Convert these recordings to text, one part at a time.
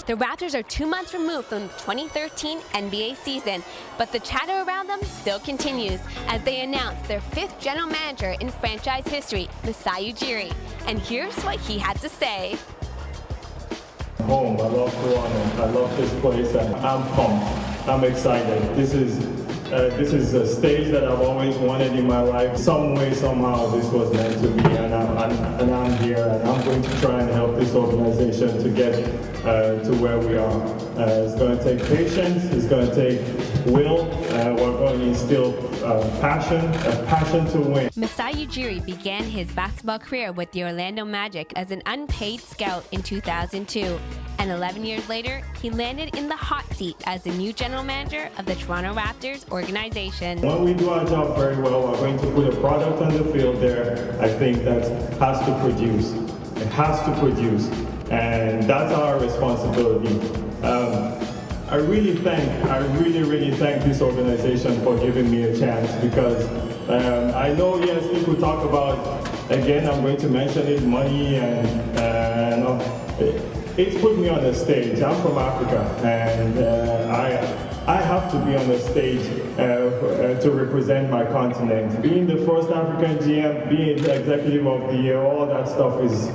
The Raptors are 2 months removed from the 2013 NBA season, but the chatter around them still continues as they announce their 5th general manager in franchise history, Masai Ujiri. And here's what he had to say. Home, I love Toronto, I love this place, and I'm pumped, I'm excited. This is a stage that I've always wanted in my life. Some way, somehow, this was meant to be, and I'm here, and I'm going to try and help this organization to get to where we are. It's going to take patience, it's going to take will, we're going to instill a passion to win. Masai Ujiri began his basketball career with the Orlando Magic as an unpaid scout in 2002. And 11 years later, he landed in the hot seat as the new general manager of the Toronto Raptors organization. When we do our job very well, we're going to put a product on the field there, I think, that has to produce. It has to produce. And that's our responsibility. I really thank this organization for giving me a chance, because I know, yes, people talk about, again, I'm going to mention it, money and it's put me on the stage. I'm from Africa, and I have to be on the stage to represent my continent. Being the first African GM, being the executive of the year, all that stuff is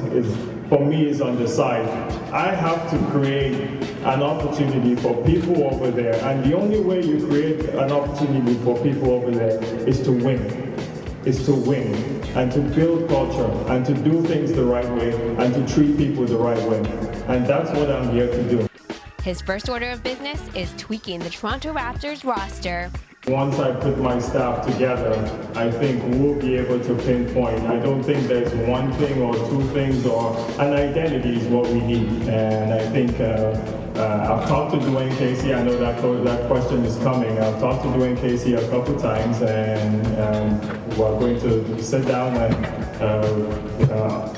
for me is on the side. I have to create an opportunity for people over there, and the only way you create an opportunity for people over there is to win. And to build culture, and to do things the right way, and to treat people the right way. And that's what I'm here to do. His first order of business is tweaking the Toronto Raptors roster. Once I put my staff together, I think we'll be able to pinpoint. I don't think there's one thing or two things, or an identity is what we need. And I think I've talked to Dwayne Casey. I know that question is coming. I've talked to Dwayne Casey a couple times, and we're going to sit down and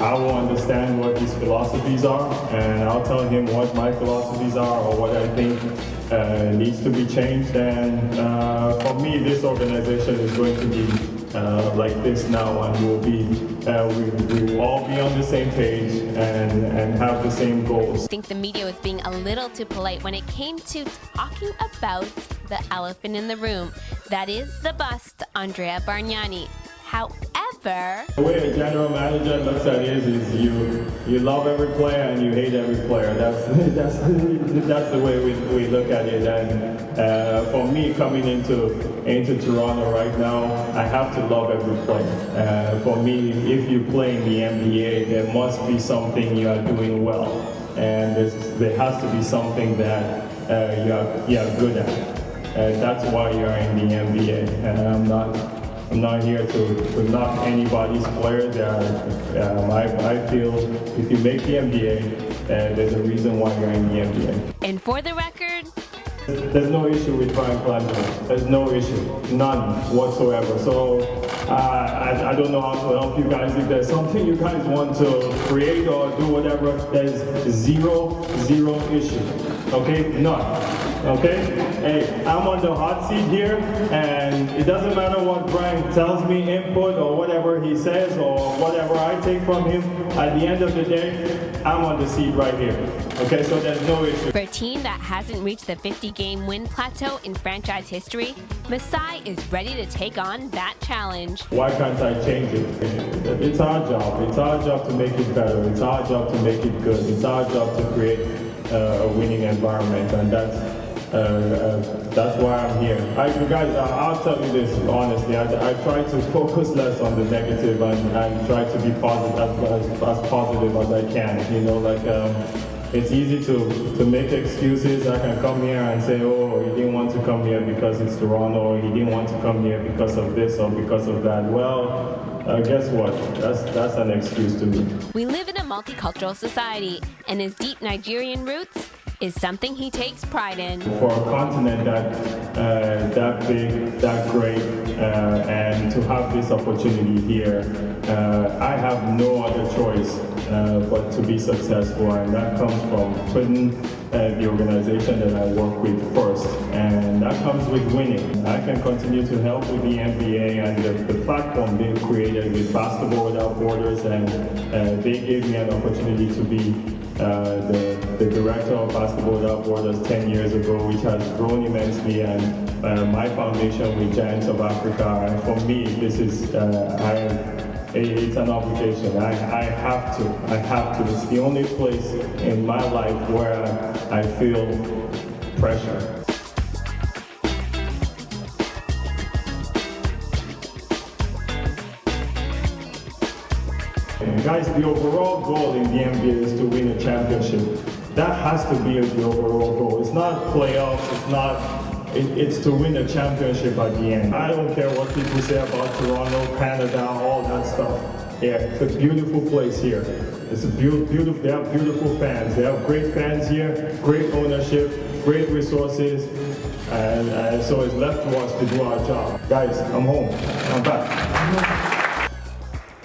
I will understand what his philosophies are, and I'll tell him what my philosophies are, or what I think needs to be changed. And for me, this organization is going to be like this now, and we will all be on the same page and have the same goals. I think the media was being a little too polite when it came to talking about the elephant in the room. That is the bust, Andrea Bargnani. However, the way a general manager looks at it is you love every player and you hate every player. That's the way we look at it. And for me, coming into Toronto right now, I have to love every player. For me, if you play in the NBA, there must be something you are doing well, and there has to be something that you're good at. And that's why you're in the NBA. And I'm not here to knock anybody's player. I feel if you make the NBA, there's a reason why you're in the NBA. And for the record, there's no issue with Bryan Clancy. There's no issue, none whatsoever. So I don't know how to help you guys. If there's something you guys want to create or do whatever, there's zero issue. Okay, none. Okay? Hey, I'm on the hot seat here, and it doesn't matter what Bryan tells me, input, or whatever he says, or whatever I take from him. At the end of the day, I'm on the seat right here. Okay, so there's no issue. For a team that hasn't reached the 50-game win plateau in franchise history, Masai is ready to take on that challenge. Why can't I change it? It's our job. It's our job to make it better. It's our job to make it good. It's our job to create a winning environment, and that's why I'm here. You guys, I'll tell you this honestly. I try to focus less on the negative and try to be positive, as positive as I can. You know, like it's easy to make excuses. I can come here and say, oh, he didn't want to come here because it's Toronto, or he didn't want to come here because of this or because of that. Well, guess what? That's an excuse to me. We live in a multicultural society, and his deep Nigerian roots is something he takes pride in. For a continent that big, that great, and to have this opportunity here, I have no other choice but to be successful, and that comes from putting the organization that I work with first, and that comes with winning. I can continue to help with the NBA and the platform they've created with Basketball Without Borders, and they gave me an opportunity to be the director of basketball that brought us 10 years ago, which has grown immensely, and my foundation with Giants of Africa. And for me, this is it's an obligation. I have to. It's the only place in my life where I feel pressure. Guys, the overall goal in the NBA is to win a championship. That has to be the overall goal. It's not playoffs, it's to win a championship at the end. I don't care what people say about Toronto, Canada, all that stuff. Yeah, it's a beautiful place here. It's a beautiful, they have beautiful fans. They have great fans here, great ownership, great resources. And so it's left to us to do our job. Guys, I'm home. I'm back.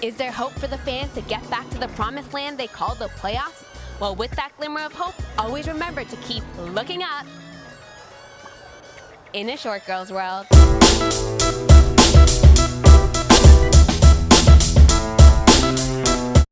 Is there hope for the fans to get back to the promised land they call the playoffs? Well, with that glimmer of hope, always remember to keep looking up in a short girl's world.